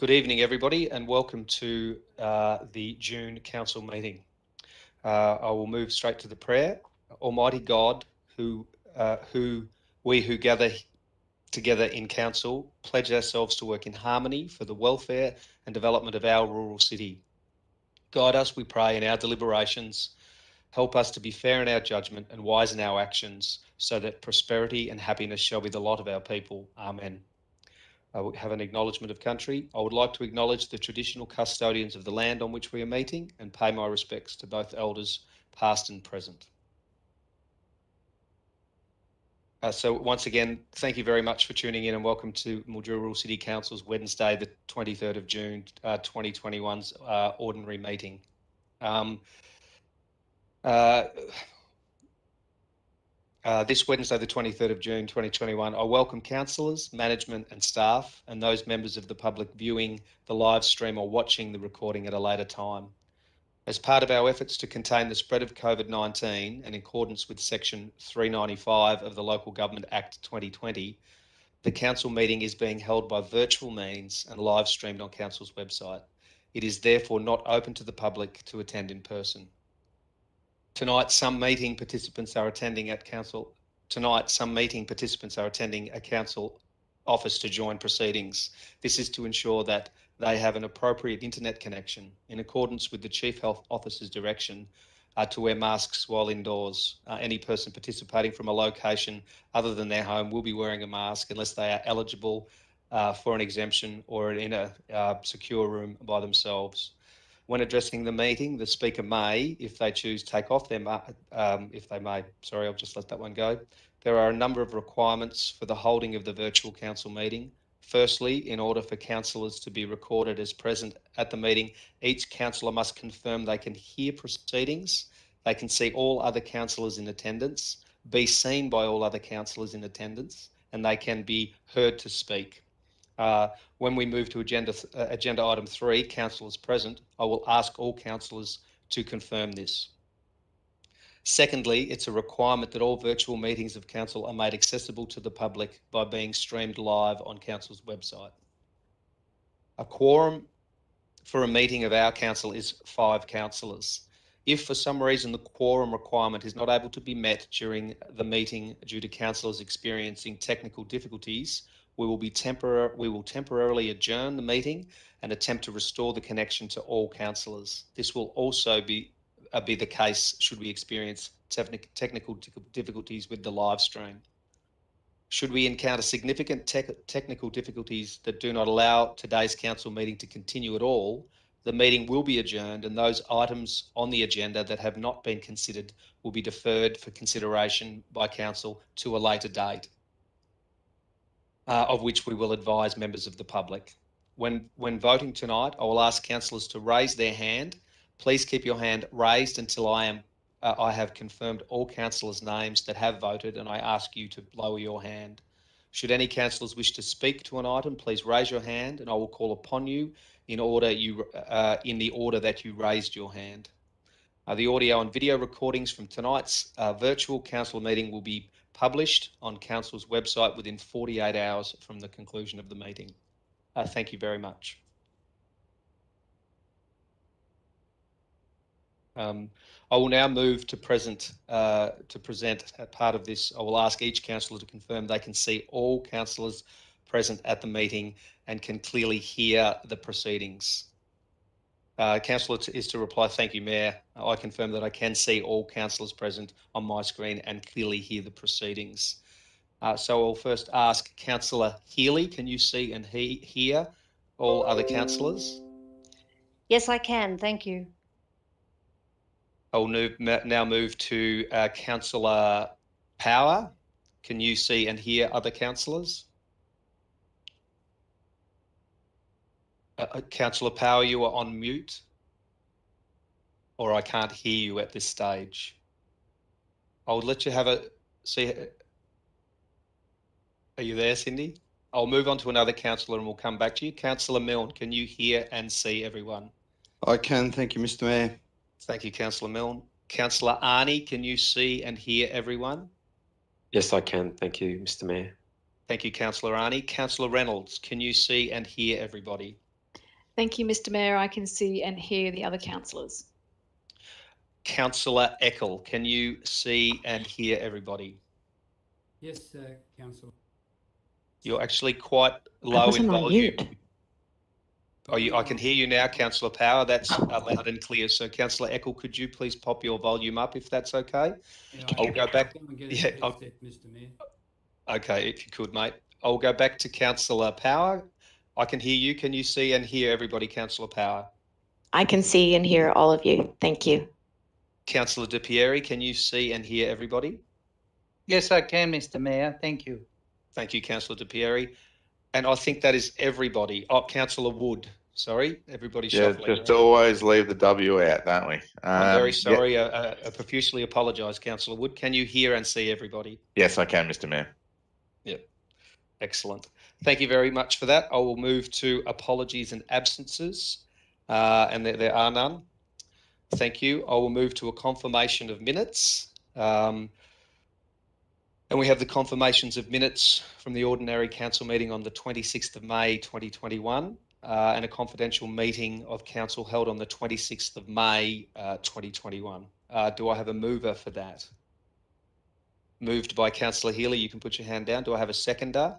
Good evening, everybody, and welcome to the June Council meeting. I will move straight to the prayer. Almighty God, who who gather together in Council, pledge ourselves to work in harmony for the welfare and development of our rural city. Guide us, we pray, in our deliberations. Help us to be fair in our judgment and wise in our actions, so that prosperity and happiness shall be the lot of our people. Amen. We have an acknowledgement of country. I would like to acknowledge the traditional custodians of the land on which we are meeting and pay my respects to both elders, past and present. So once again, thank you very much for tuning in and welcome to Mildura Rural City Council's Wednesday, the 23rd of June, 2021's ordinary meeting. This Wednesday, the 23rd of June 2021, I welcome councillors, management and staff and those members of the public viewing the live stream or watching the recording at a later time. As part of our efforts to contain the spread of COVID-19 and in accordance with Section 395 of the Local Government Act 2020, the council meeting is being held by virtual means and live streamed on council's website. It is therefore not open to the public to attend in person. Tonight, some meeting participants are attending a council office to join proceedings. This is to ensure that they have an appropriate internet connection in accordance with the Chief Health Officer's direction to wear masks while indoors. Any person participating from a location other than their home will be wearing a mask unless they are eligible for an exemption or in a secure room by themselves. When addressing the meeting, the speaker may, if they choose, take off their I'll just let that one go. There are a number of requirements for the holding of the virtual council meeting. Firstly, in order for councillors to be recorded as present at the meeting, each councillor must confirm they can hear proceedings, they can see all other councillors in attendance, be seen by all other councillors in attendance, and they can be heard to speak. When we move to agenda item 3, councillors present, I will ask all councillors to confirm this. Secondly, it's a requirement that all virtual meetings of council are made accessible to the public by being streamed live on council's website. A quorum for a meeting of our council is 5 councillors. If for some reason the quorum requirement is not able to be met during the meeting due to councillors experiencing technical difficulties, we will temporarily adjourn the meeting and attempt to restore the connection to all councillors. This will also be the case should we experience technical difficulties with the live stream. Should we encounter significant technical difficulties that do not allow today's council meeting to continue at all, the meeting will be adjourned and those items on the agenda that have not been considered will be deferred for consideration by council to a later date, of which we will advise members of the public. When voting tonight, I will ask councillors to raise their hand. Please keep your hand raised until I have confirmed all councillors' names that have voted, and I ask you to lower your hand. Should any councillors wish to speak to an item, please raise your hand and I will call upon you in the order that you raised your hand. The audio and video recordings from tonight's virtual council meeting will be published on council's website within 48 hours from the conclusion of the meeting. Thank you very much. I will now move to present a part of this. I will ask each councillor to confirm they can see all councillors present at the meeting and can clearly hear the proceedings. Councillor is to reply, thank you, Mayor. I confirm that I can see all councillors present on my screen and clearly hear the proceedings. So I'll first ask Councillor Healy, can you see and hear all other councillors? Yes, I can, thank you. I'll now move to Councillor Power. Can you see and hear other councillors? Councillor Power, you are on mute, or I can't hear you at this stage. I'll let you have a see. Are you there, Cindy? I'll move on to another councillor and we'll come back to you. Councillor Milne, can you hear and see everyone? I can, thank you, Mr. Mayor. Thank you, Councillor Milne. Councillor Arnie, can you see and hear everyone? Yes, I can. Thank you, Mr. Mayor. Thank you, Councillor Arnie. Councillor Reynolds, can you see and hear everybody? Thank you, Mr. Mayor. I can see and hear the other councillors. Councillor Eckel, can you see and hear everybody? Yes, Councillor. You're actually quite I low in wasn't on volume. mute. I can hear you now, Councillor Power. That's loud and clear. So, Councillor Eckel, could you please pop your volume up if that's okay? Yeah, I'll go back. I'll get a Yeah, headset, Mr. Mayor. okay, if you could, mate. I'll go back to Councillor Power. I can hear you. Can you see and hear everybody, Councillor Power? I can see and hear all of you. Thank you. Councillor De Pieri, can you see and hear everybody? Yes, I can, Mr. Mayor. Thank you. Thank you, Councillor De Pieri. And I think that is everybody. Oh, Councillor Wood. Sorry, everybody's Yeah, shuffling. just always leave the W out, don't we? I'm very Yeah. sorry. I profusely apologise, Councillor Wood. Can you hear and see everybody? Yes, I can, Mr. Mayor. Yep. Excellent. Thank you very much for that. I will move to apologies and absences, and there are none. Thank you. I will move to a confirmation of minutes. And we have the confirmations of minutes from the ordinary council meeting on the 26th of May 2021 and a confidential meeting of council held on the 26th of May 2021. Do I have a mover for that? Moved by Councillor Healy. You can put your hand down. Do I have a seconder?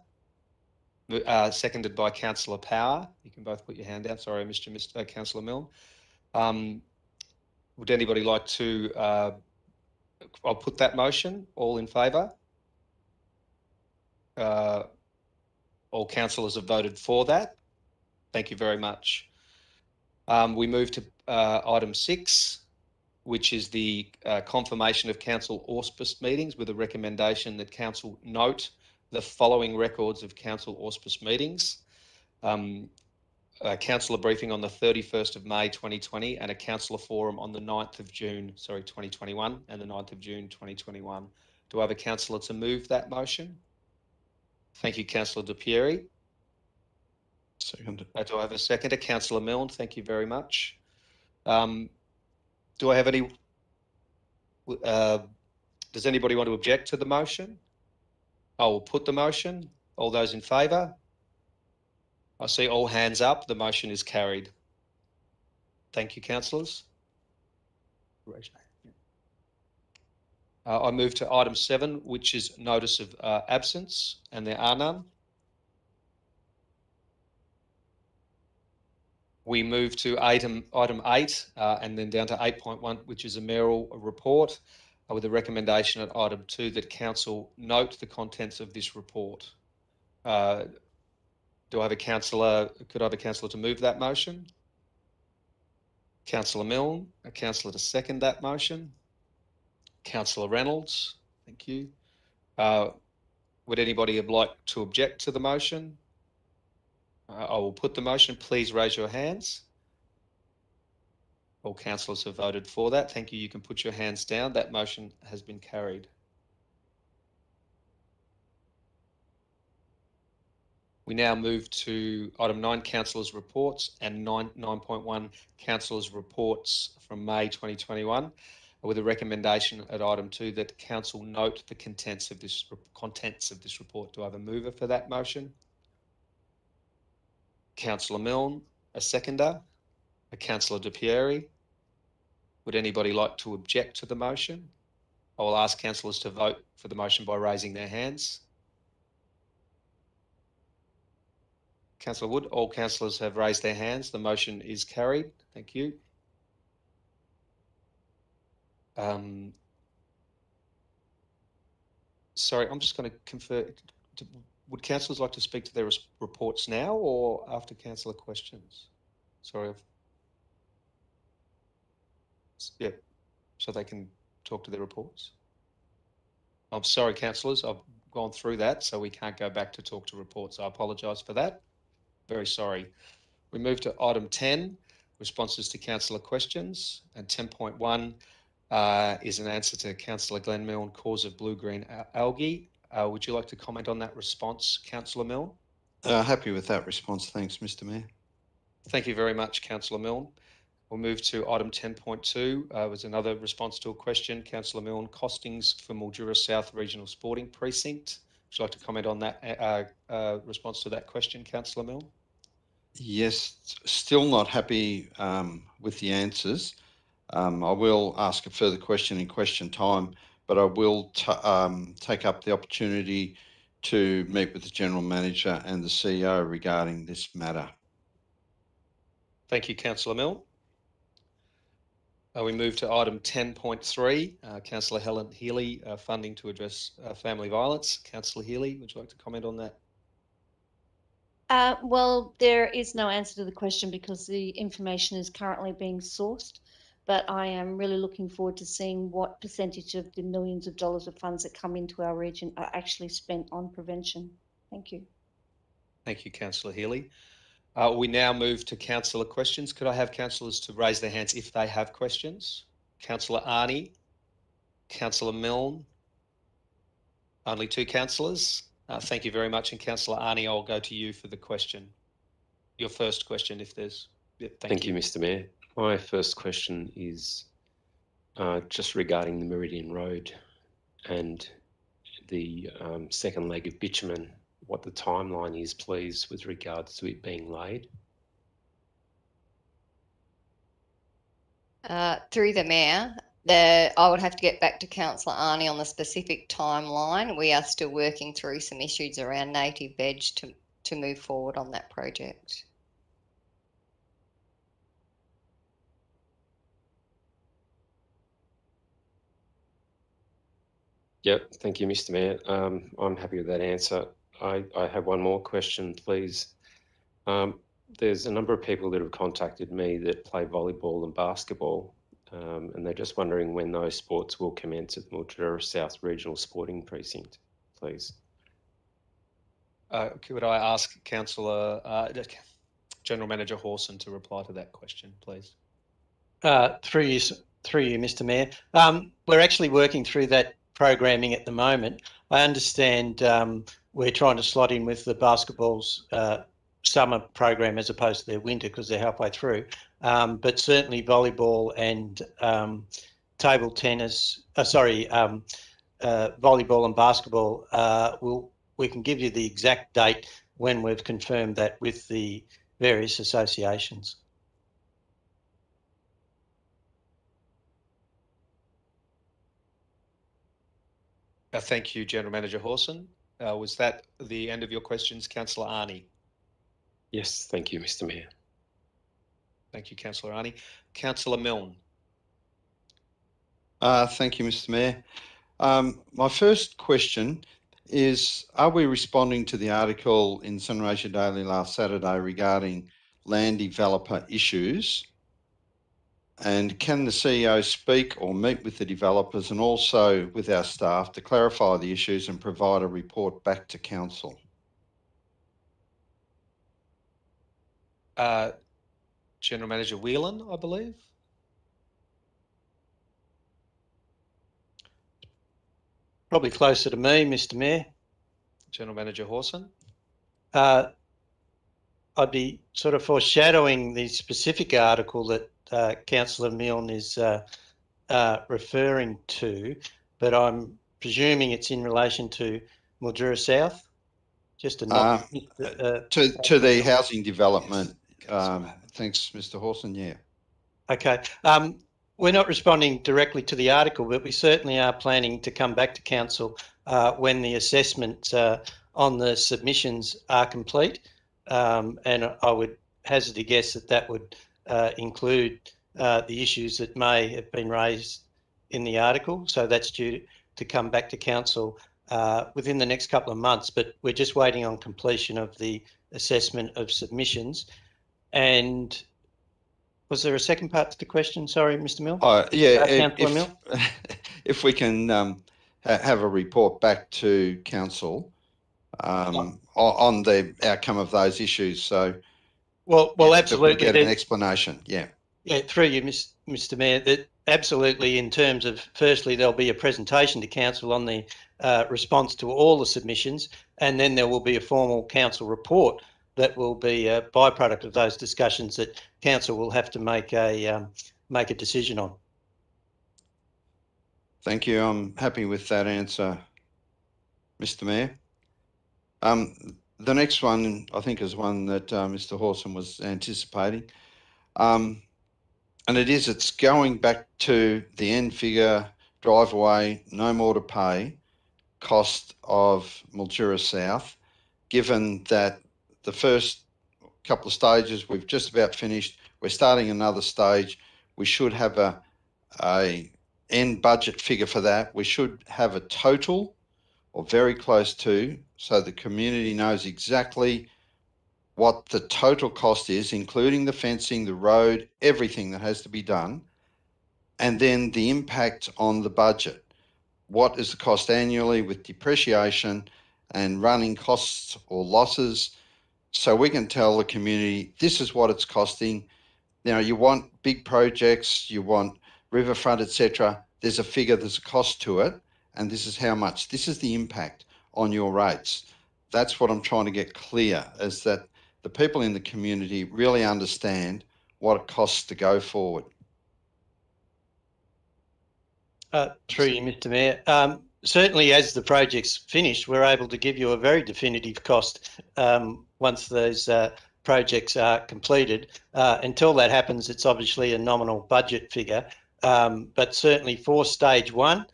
Seconded by Councillor Power. You can both put your hand down. Sorry, Mr. Councillor Milne. Would anybody like to? I'll put that motion. All in favour? All councillors have voted for that. Thank you very much. We move to item 6, which is the confirmation of council auspice meetings with a recommendation that council note the following records of council auspice meetings. Councillor briefing on the 31st of May 2020 and a councillor forum on the 9th of June, 2021 and the 9th of June 2021. Do I have a councillor to move that motion? Thank you, Councillor De Pieri. Second. Do I have a seconder? Councillor Milne, thank you very much. Do I have any, does anybody want to object to the motion? I will put the motion. All those in favour? I see all hands up. The motion is carried. Thank you, councillors. I move to item 7, which is notice of absence, and there are none. We move to item 8 and then down to 8.1, which is a mayoral report with a recommendation at item 2 that council note the contents of this report. Do I have a councillor? Could I have a councillor to move that motion? Councillor Milne, a councillor to second that motion. Councillor Reynolds, thank you. Would anybody like to object to the motion? I will put the motion. Please raise your hands. All councillors have voted for that. Thank you. You can put your hands down. That motion has been carried. We now move to item 9, councillors' reports, and 9.1, councillors' reports from May 2021, with a recommendation at item 2 that council note the contents of this report. Do I have a mover for that motion? Councillor Milne, a seconder. A Councillor De Pieri. Would anybody like to object to the motion? I will ask councillors to vote for the motion by raising their hands. Councillor Wood, all councillors have raised their hands. The motion is carried. Thank you. Sorry, I'm just going to confer. Would councillors like to speak to their reports now or after councillor questions? Sorry. Yeah, so they can talk to their reports. I'm sorry, councillors. I've gone through that, so we can't go back to talk to reports. I apologise for that. Very sorry. We move to item 10, responses to councillor questions, and 10.1 is an answer to Councillor Glenn Milne, cause of blue-green algae. Would you like to comment on that response, Councillor Milne? Happy with that response. Thanks, Mr. Mayor. Thank you very much, Councillor Milne. We'll move to item 10.2, was another response to a question. Councillor Milne, costings for Mildura South Regional Sporting Precinct. Would you like to comment on that response to that question, Councillor Milne? Yes, still not happy with the answers. I will ask a further question in question time, but I will take up the opportunity to meet with the General Manager and the CEO regarding this matter. Thank you, Councillor Milne. We move to item 10.3, Councillor Helen Healy, funding to address family violence. Councillor Healy, would you like to comment on that? Well, there is no answer to the question because the information is currently being sourced, but I am really looking forward to seeing what percentage of the millions of dollars of funds that come into our region are actually spent on prevention. Thank you. Thank you, Councillor Healy. We now move to councillor questions. Could I have councillors to raise their hands if they have questions? Councillor Arnie, Councillor Milne. Only two councillors. Thank you very much. And Councillor Arnie, I'll go to you for the question. Your first question, if there's. Yep, Thank you, Mr. Mayor. My first question is just regarding the Meridian Road and the second leg of bitumen, what the timeline is, please, with regards to it being laid. Through the Mayor, I would have to get back to Councillor Arnie on the specific timeline. We are still working through some issues around native veg to move forward on that project. Yep, thank you, Mr. Mayor. I'm happy with that answer. I have one more question, please. There's a number of people that have contacted me that play volleyball and basketball, and they're just wondering when those sports will commence at the Mildura South Regional Sporting Precinct, please. Could I ask Councillor General Manager Hawson to reply to that question, please? Through you, Mr. Mayor. We're actually working through that programming at the moment. I understand we're trying to slot in with the basketball's summer program as opposed to their winter because they're halfway through. But certainly volleyball and table tennis, volleyball and basketball, we can give you the exact date when we've confirmed that with the various associations. Thank you, General Manager Hawson. Was that the end of your questions, Councillor Arnie? Yes, thank you, Mr. Mayor. Thank you, Councillor Arnie. Councillor Milne. Thank you, Mr. Mayor. My first question is, are we responding to the article in Sunraysia Daily last Saturday regarding land developer issues? And can the CEO speak or meet with the developers and also with our staff to clarify the issues and provide a report back to Council? General Manager Whelan, I believe. Probably closer to me, Mr. Mayor. General Manager Hawson. I'd be sort of foreshadowing the specific article that Councillor Milne is referring to, but I'm presuming it's in relation to Mildura South. Just a nod. To the housing development. Thanks, Mr. Hawson. Yeah. Okay. We're not responding directly to the article, but we certainly are planning to come back to Council when the assessment on the submissions are complete. And I would hazard a guess that that would include the issues that may have been raised in the article. So that's due to come back to Council within the next couple of months, but we're just waiting on completion of the assessment of submissions. And was there a second part to the question? Sorry, Mr. Milne? Yeah, Councillor Milne? if we can have a report back to Council on the outcome of those issues. So, well, absolutely. Get an explanation. Yeah. Yeah, through you, Mr. Mayor. That absolutely. In terms of, firstly, there'll be a presentation to Council on the response to all the submissions, and then there will be a formal Council report that will be a byproduct of those discussions that Council will have to make a decision on. Thank you. I'm happy with that answer, Mr. Mayor. The next one, I think, is one that Mr. Hawson was anticipating. And it's going back to the end figure, drive away, no more to pay, cost of Mildura South, given that the first couple of stages we've just about finished, we're starting another stage. We should have a end budget figure for that. We should have a total or very close to, so the community knows exactly what the total cost is, including the fencing, the road, everything that has to be done, and then the impact on the budget. What is the cost annually with depreciation and running costs or losses? So we can tell the community, this is what it's costing. You know, you want big projects, you want riverfront, etc. There's a figure, there's a cost to it, and this is how much. This is the impact on your rates. That's what I'm trying to get clear, is that the people in the community really understand what it costs to go forward. Through you, Mr. Mayor. Certainly, as the project's finished, we're able to give you a very definitive cost once those projects are completed. Until that happens, it's obviously a nominal budget figure. But certainly for stage one,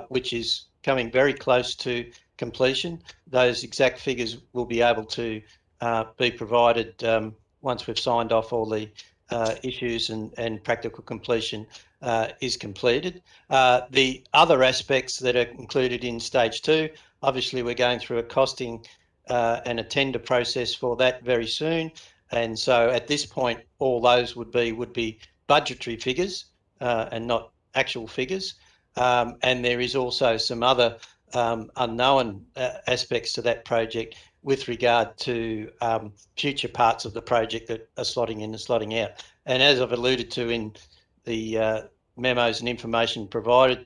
which is coming very close to completion, those exact figures will be able to be provided once we've signed off all the issues and practical completion is completed. The other aspects that are included in stage two, obviously we're going through a costing and a tender process for that very soon. And so at this point, all those would be budgetary figures and not actual figures. And there is also some other unknown aspects to that project with regard to future parts of the project that are slotting in and slotting out. And as I've alluded to in the memos and information provided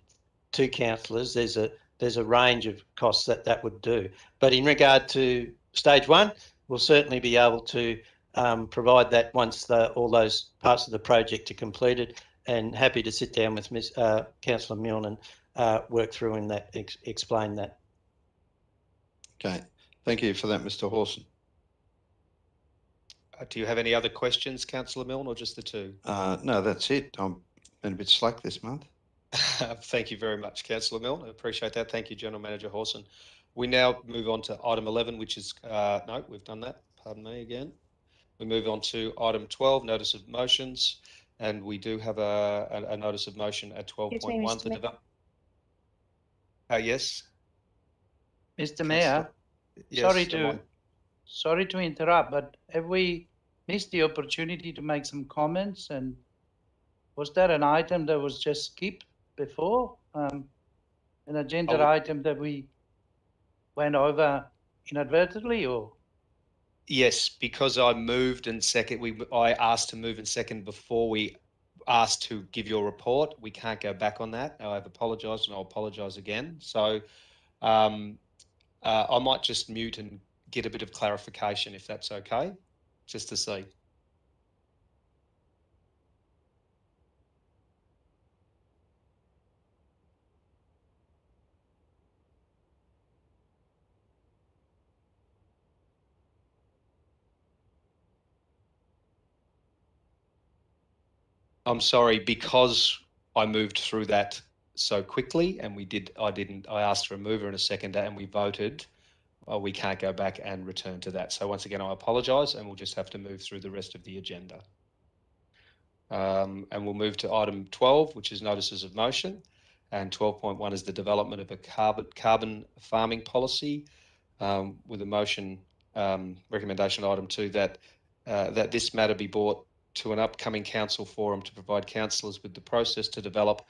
to councillors, there's a range of costs that would do. But in regard to stage one, we'll certainly be able to provide that once all those parts of the project are completed, and happy to sit down with Councillor Milne and work through and explain that. Okay, thank you for that, Mr. Hawson. Do you have any other questions, Councillor Milne, or just the two? No, that's it. I'm been a bit slack this month. Thank you very much, Councillor Milne. I appreciate that. Thank you, General Manager Hawson. We now move on to item 11, which is, no, we've done that. Pardon me again. We move on to item 12, notice of motions, and we do have a notice of motion at 12.1. Yes. Mr. Mayor, yes, sorry to interrupt, but have we missed the opportunity to make some comments? And was that an item that was just skipped before? An agenda item that we went over inadvertently, or? Yes, because I moved and I asked to move and second before we asked to give your report. We can't go back on that. I've apologised and I'll apologise again. So I might just mute and get a bit of clarification if that's okay, just to see. I'm sorry, because I moved through that so quickly and I asked for a mover and a seconder and we voted, we can't go back and return to that. So once again, I apologise and we'll just have to move through the rest of the agenda. And we'll move to item 12, which is notices of motion. And 12.1 is the development of a carbon farming policy with a motion recommendation item 2 that this matter be brought to an upcoming council forum to provide councillors with the process to develop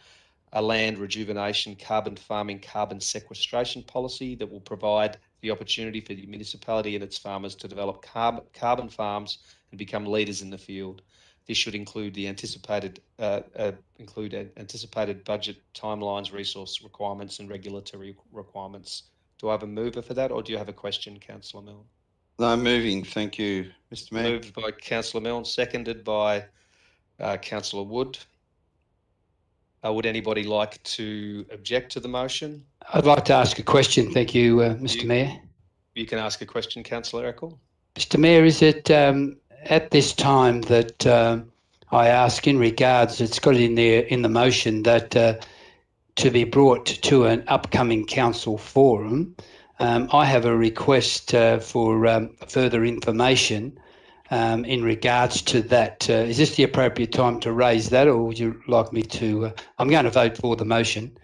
a land rejuvenation, carbon farming, carbon sequestration policy that will provide the opportunity for the municipality and its farmers to develop carbon farms and become leaders in the field. This should include the anticipated budget timelines, resource requirements, and regulatory requirements. Do I have a mover for that, or do you have a question, Councillor Milne? No, moving. Thank you, Mr. Mayor. Moved by Councillor Milne, seconded by Councillor Wood. Would anybody like to object to the motion? I'd like to ask a question. Thank you, Mr. Mayor. You can ask a question, Councillor Eckel. Mr. Mayor, is it at this time that I ask in regards, it's got in there in the motion that to be brought to an upcoming council forum, I have a request for further information in regards to that. Is this the appropriate time to raise that, or would you like me to? I'm going to vote for the motion,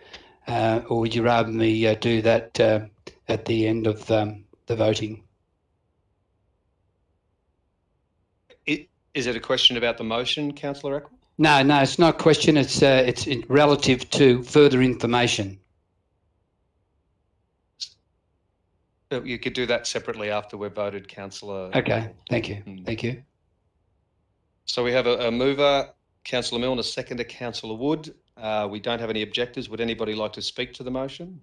or would you rather me do that at the end of the voting? Is it a question about the motion, Councillor Eckel? No, it's not a question. It's relative to further information. You could do that separately after we've voted, Councillor. Okay, thank you. Thank you. So we have a mover, Councillor Milne, a seconder, Councillor Wood. We don't have any objectors. Would anybody like to speak to the motion?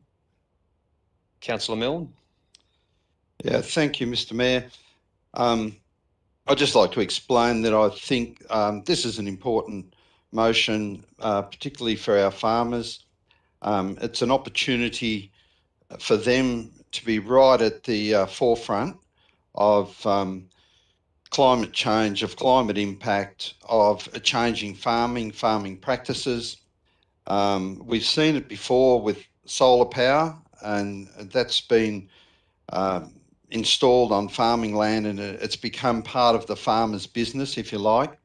Councillor Milne. Yeah, thank you, Mr. Mayor. I'd just like to explain that I think this is an important motion, particularly for our farmers. It's an opportunity for them to be right at the forefront of climate change, of climate impact, of changing farming practices. We've seen it before with solar power, and that's been installed on farming land, and it's become part of the farmer's business, if you like.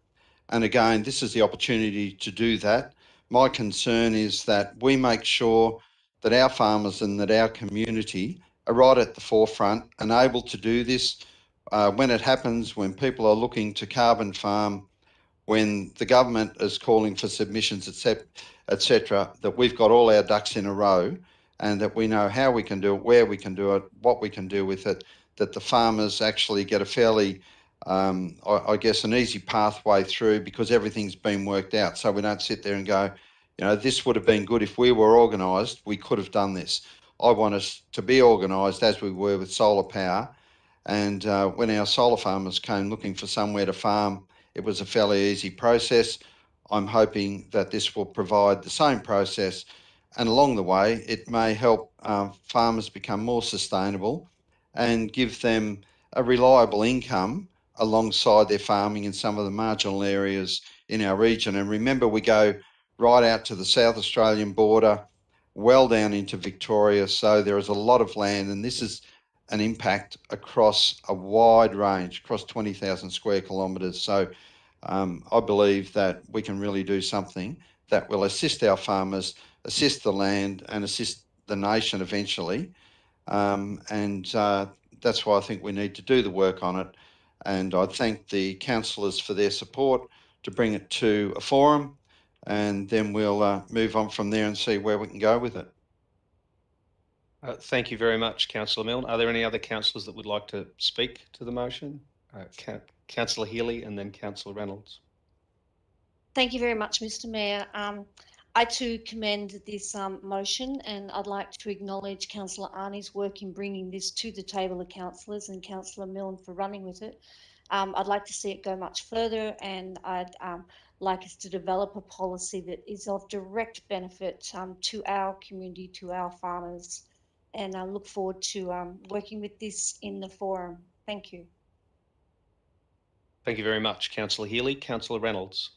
And again, this is the opportunity to do that. My concern is that we make sure that our farmers and that our community are right at the forefront and able to do this when it happens, when people are looking to carbon farm, when the government is calling for submissions, etc., that we've got all our ducks in a row and that we know how we can do it, where we can do it, what we can do with it, that the farmers actually get a fairly, I guess, an easy pathway through because everything's been worked out. So we don't sit there and go, you know, this would have been good if we were organised, we could have done this. I want us to be organised as we were with solar power. And when our solar farmers came looking for somewhere to farm, it was a fairly easy process. I'm hoping that this will provide the same process, and along the way, it may help farmers become more sustainable and give them a reliable income alongside their farming in some of the marginal areas in our region. And remember, we go right out to the South Australian border, well down into Victoria, so there is a lot of land, and this is an impact across a wide range, across 20,000 square kilometres. So I believe that we can really do something that will assist our farmers, assist the land, and assist the nation eventually. That's why I think we need to do the work on it. And I thank the councillors for their support to bring it to a forum, and then we'll move on from there and see where we can go with it. Thank you very much, Councillor Milne. Are there any other councillors that would like to speak to the motion? Councillor Healy and then Councillor Reynolds. Thank you very much, Mr. Mayor. I too commend this motion, and I'd like to acknowledge Councillor Arnie's work in bringing this to the table of councillors and Councillor Milne for running with it. I'd like to see it go much further, and I'd like us to develop a policy that is of direct benefit to our community, to our farmers, and I look forward to working with this in the forum. Thank you. Thank you very much, Councillor Healy. Councillor Reynolds.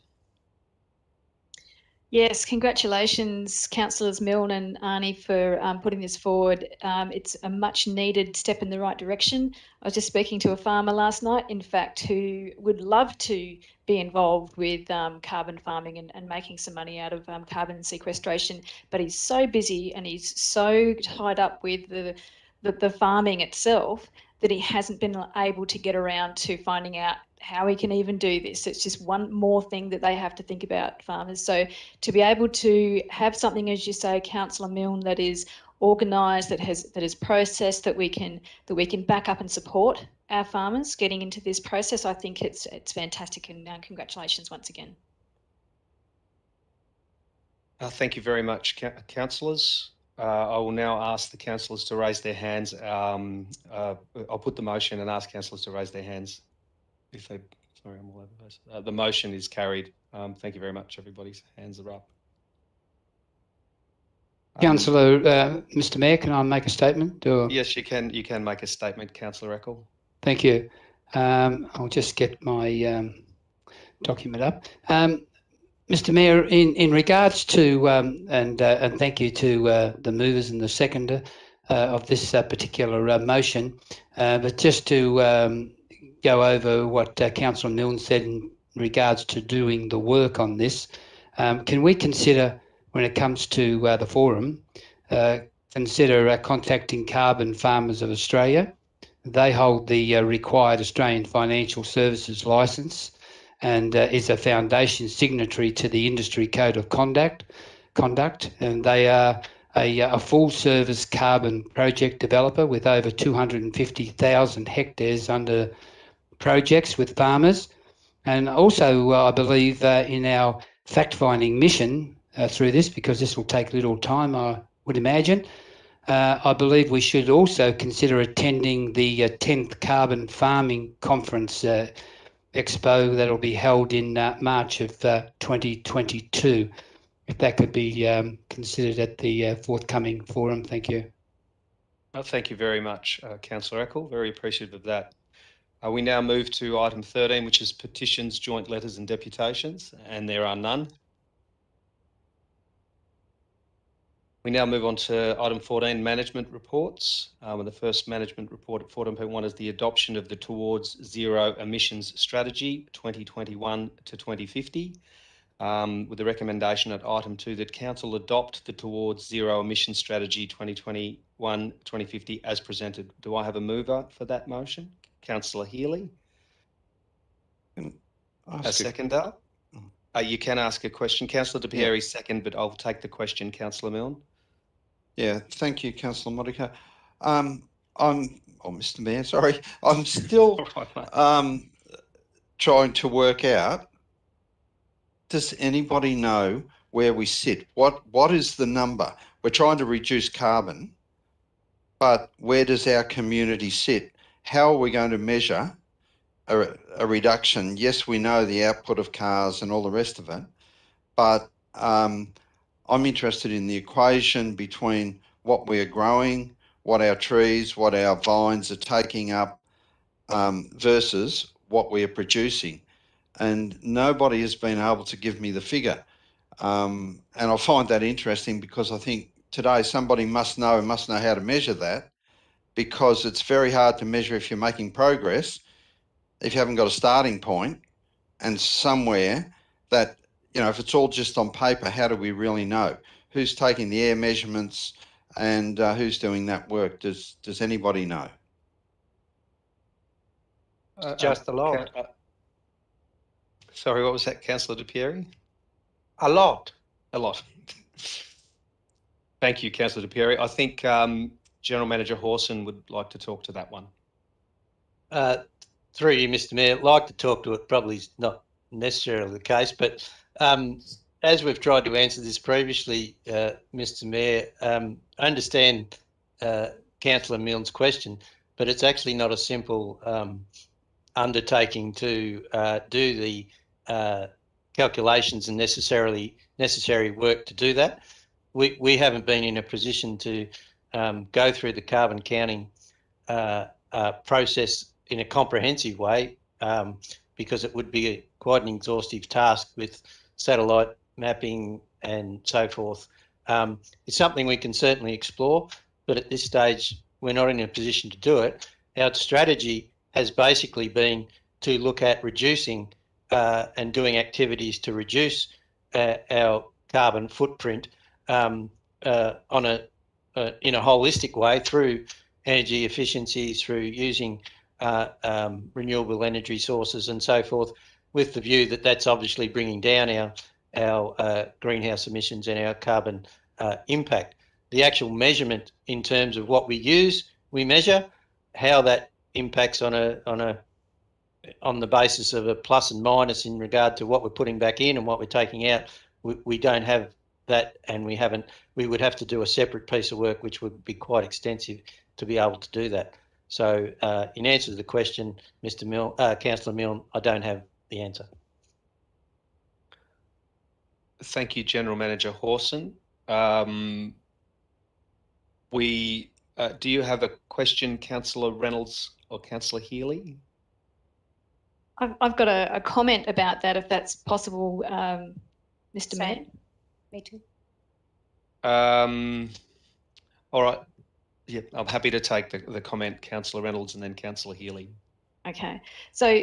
Yes, congratulations, Councillors Milne and Arnie, for putting this forward. It's a much needed step in the right direction. I was just speaking to a farmer last night, in fact, who would love to be involved with carbon farming and making some money out of carbon sequestration, but he's so busy and he's so tied up with the farming itself that he hasn't been able to get around to finding out how we can even do this. It's just one more thing that they have to think about, farmers. So to be able to have something, as you say, Councillor Milne, that is organised, that is processed, that we can back up and support our farmers getting into this process, I think it's fantastic, and congratulations once again. Thank you very much, councillors. I will now ask the councillors to raise their hands. I'll put the motion and ask councillors to raise their hands. Sorry, I'm all over the place. The motion is carried. Thank you very much. Everybody's hands are up. Councillor, Mr. Mayor, can I make a statement? Or? Yes, you can. You can make a statement, Councillor Eckel. Thank you. I'll just get my document up. Mr. Mayor, in regards to and thank you to the movers and the seconder of this particular motion, but just to go over what Councillor Milne said in regards to doing the work on this, can we consider, when it comes to the forum, consider contacting Carbon Farmers of Australia? They hold the required Australian Financial Services licence and is a foundation signatory to the Industry Code of Conduct, and they are a full-service carbon project developer with over 250,000 hectares under projects with farmers. And also, I believe in our fact-finding mission through this, because this will take a little time, I would imagine, I believe we should also consider attending the 10th Carbon Farming Conference Expo that'll be held in March of 2022, if that could be considered at the forthcoming forum. Thank you. Thank you very much, Councillor Eckel. Very appreciative of that. We now move to item 13, which is petitions, joint letters and deputations, and there are none. We now move on to item 14, management reports. And the first management report at 14.1 is the adoption of the Towards Zero Emissions Strategy 2021 to 2050, with the recommendation at item 2 that Council adopt the Towards Zero Emissions Strategy 2021-2050 as presented. Do I have a mover for that motion? Councillor Healy. A seconder. You can ask a question. Councillor De Pieri, second, but I'll take the question. Councillor Milne. Yeah, thank you, Councillor Modica. Mr. Mayor, sorry, I'm still trying to work out. Does anybody know where we sit? What is the number? We're trying to reduce carbon, but where does our community sit? How are we going to measure a reduction? Yes, we know the output of cars and all the rest of it, but I'm interested in the equation between what we are growing, what our trees, what our vines are taking up, versus what we are producing. And nobody has been able to give me the figure. And I find that interesting because I think today somebody must know how to measure that, because it's very hard to measure if you're making progress if you haven't got a starting point and somewhere that, you know, if it's all just on paper, how do we really know? Who's taking the air measurements and who's doing that work? Does anybody know? Just a lot. Sorry, what was that, Councillor De Pieri? A lot. A lot. Thank you, Councillor De Pieri. I think General Manager Hawson would like to talk to that one. Through you, Mr. Mayor, like to talk to it. Probably not necessarily the case, but as we've tried to answer this previously, Mr. Mayor, I understand Councillor Milne's question, but it's actually not a simple undertaking to do the calculations and necessary work to do that. We haven't been in a position to go through the carbon counting process in a comprehensive way, because it would be quite an exhaustive task with satellite mapping and so forth. It's something we can certainly explore, but at this stage we're not in a position to do it. Our strategy has basically been to look at reducing and doing activities to reduce our carbon footprint in a holistic way through energy efficiency, through using renewable energy sources and so forth, with the view that that's obviously bringing down our greenhouse emissions and our carbon impact. The actual measurement in terms of what we use, we measure how that impacts on the basis of a plus and minus in regard to what we're putting back in and what we're taking out. We don't have that, and we haven't. We would have to do a separate piece of work, which would be quite extensive to be able to do that. So, in answer to the question, Councillor Milne, I don't have the answer. Thank you, General Manager Hawson. Do you have a question, Councillor Reynolds or Councillor Healy? I've got a comment about that, if that's possible, Mr. Mayor. Same. Me too. All right. Yeah, I'm happy to take the comment, Councillor Reynolds and then Councillor Healy. Okay, so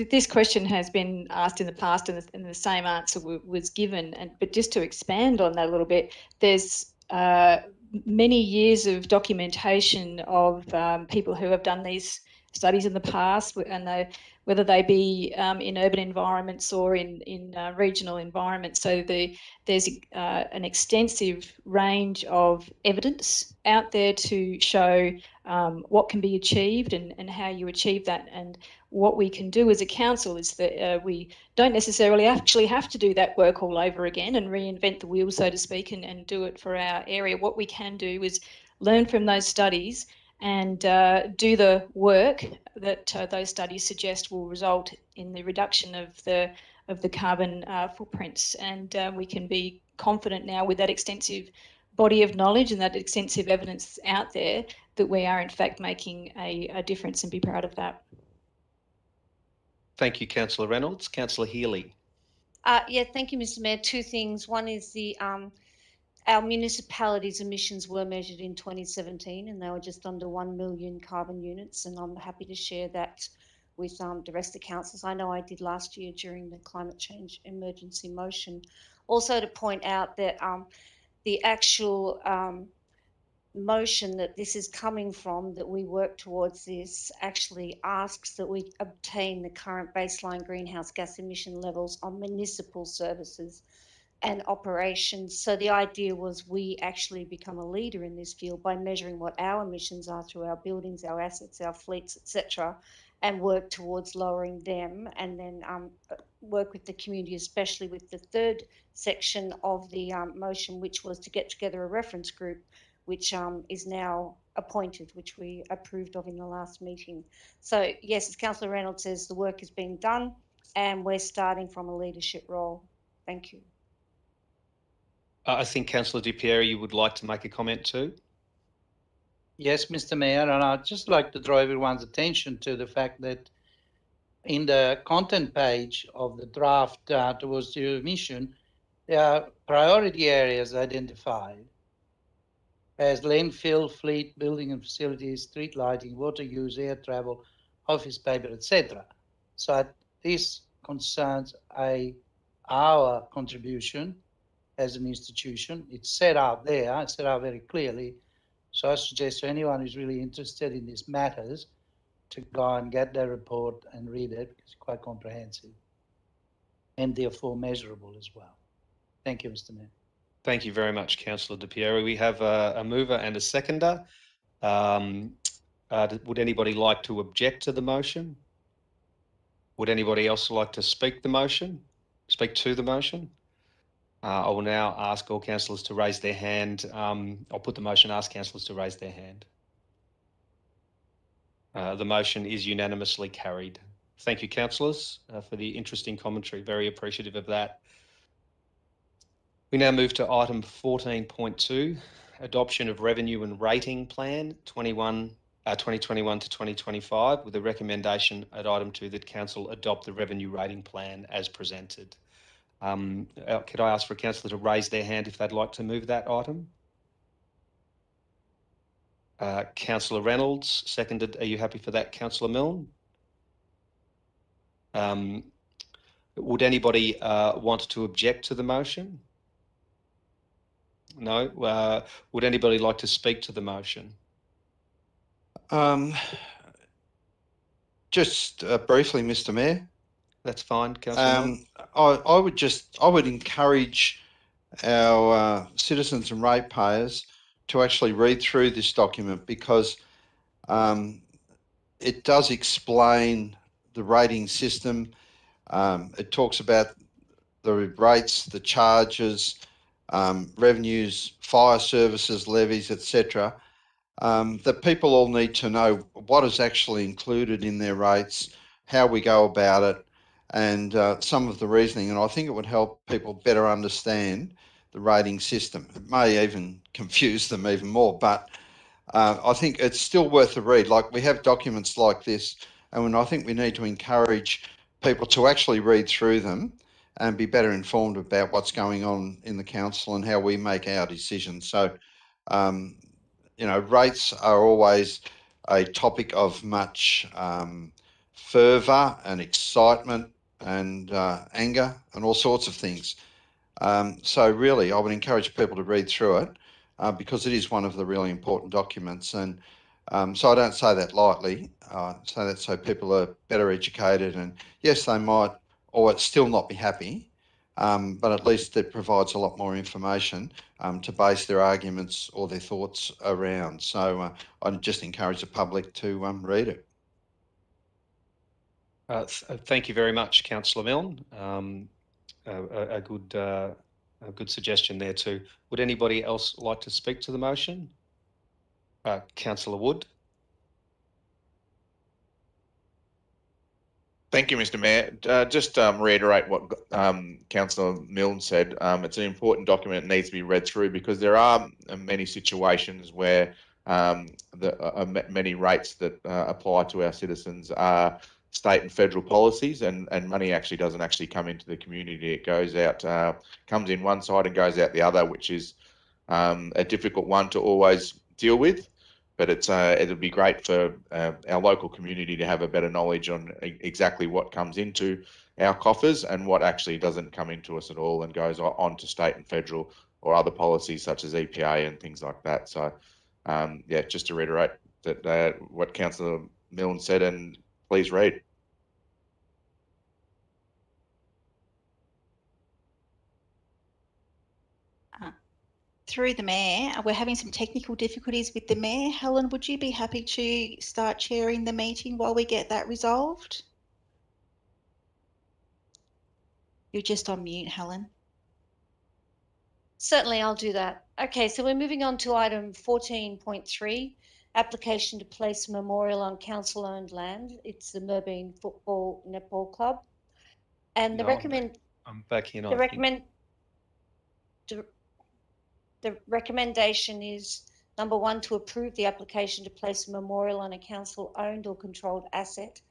this question has been asked in the past, and the same answer was given. But just to expand on that a little bit, there's many years of documentation of people who have done these studies in the past, and whether they be in urban environments or in regional environments. So there's an extensive range of evidence out there to show what can be achieved and how you achieve that. And what we can do as a council is that we don't necessarily actually have to do that work all over again and reinvent the wheel, so to speak, and do it for our area. What we can do is learn from those studies and do the work that those studies suggest will result in the reduction of the carbon footprints. And we can be confident now with that extensive body of knowledge and that extensive evidence out there that we are in fact making a difference, and be proud of that. Thank you, Councillor Reynolds. Councillor Healy. Yeah, thank you, Mr. Mayor. Two things. One is our municipalities' emissions were measured in 2017, and they were just under 1 million carbon units, and I'm happy to share that with the rest of the councils. I know I did last year during the climate change emergency motion. Also to point out that the actual motion that this is coming from, that we work towards this, actually asks that we obtain the current baseline greenhouse gas emission levels on municipal services and operations. So the idea was we actually become a leader in this field by measuring what our emissions are through our buildings, our assets, our fleets, etc., and work towards lowering them, and then work with the community, especially with the third section of the motion, which was to get together a reference group, which is now appointed, which we approved of in the last meeting. So yes, as Councillor Reynolds says, the work is being done and we're starting from a leadership role. Thank you. I think Councillor Di Piero, you would like to make a comment too? Yes, Mr. Mayor, and I'd just like to draw everyone's attention to the fact that in the content page of the draft towards the emission, there are priority areas identified as landfill, fleet, building and facilities, street lighting, water use, air travel, office paper, etc. So this concerns our contribution as an institution. It's set out there, it's set out very clearly. So I suggest to anyone who's really interested in these matters to go and get their report and read it, because it's quite comprehensive and therefore measurable as well. Thank you, Mr. Mayor. Thank you very much, Councillor Di Piero. We have a mover and a seconder. Would anybody like to object to the motion? Would anybody else like to speak to the motion? I will now ask all councillors to raise their hand. I'll put the motion, ask councillors to raise their hand. The motion is unanimously carried. Thank you, councillors, for the interesting commentary. Very appreciative of that. We now move to item 14.2, adoption of revenue and rating plan 2021 to 2025, with a recommendation at item 2 that council adopt the revenue rating plan as presented. Could I ask for a councillor to raise their hand if they'd like to move that item? Councillor Reynolds, seconded. Are you happy for that, Councillor Milne? Would anybody want to object to the motion? No. Would anybody like to speak to the motion? Just briefly, Mr. Mayor. That's fine, Councillor Milne. I would encourage our citizens and ratepayers to actually read through this document, because it does explain the rating system. It talks about the rates, the charges, revenues, fire services, levies, etc. That people all need to know what is actually included in their rates, how we go about it, and some of the reasoning. And I think it would help people better understand the rating system. It may even confuse them even more, but I think it's still worth a read. Like, we have documents like this, and I think we need to encourage people to actually read through them and be better informed about what's going on in the council and how we make our decisions. So, you know, rates are always a topic of much fervour and excitement and anger and all sorts of things. So really, I would encourage people to read through it because it is one of the really important documents. And so I don't say that lightly. I say that so people are better educated. And yes, they might or still not be happy, but at least it provides a lot more information to base their arguments or their thoughts around. So I'd just encourage the public to read it. Thank you very much, Councillor Milne. A good suggestion there too. Would anybody else like to speak to the motion? Councillor Wood. Thank you, Mr. Mayor. Just reiterate what Councillor Milne said. It's an important document that needs to be read through because there are many situations where many rates that apply to our citizens are state and federal policies, and money actually doesn't actually come into the community. It goes out, comes in one side and goes out the other, which is a difficult one to always deal with. But it'll be great for our local community to have a better knowledge on exactly what comes into our coffers and what actually doesn't come into us at all and goes on to state and federal or other policies such as EPA and things like that. So, yeah, just to reiterate that what Councillor Milne said, and please read. Through the Mayor, we're having some technical difficulties with the Mayor. Helen, would you be happy to start chairing the meeting while we get that resolved? You're just on mute, Helen. Certainly, I'll do that. Okay, so we're moving on to item 14.3, application to place a memorial on council-owned land. It's the Merbeen Football Netball Club. And the I'm back in. The recommendation is, number one, to approve the application to place a memorial on a council-owned or controlled asset,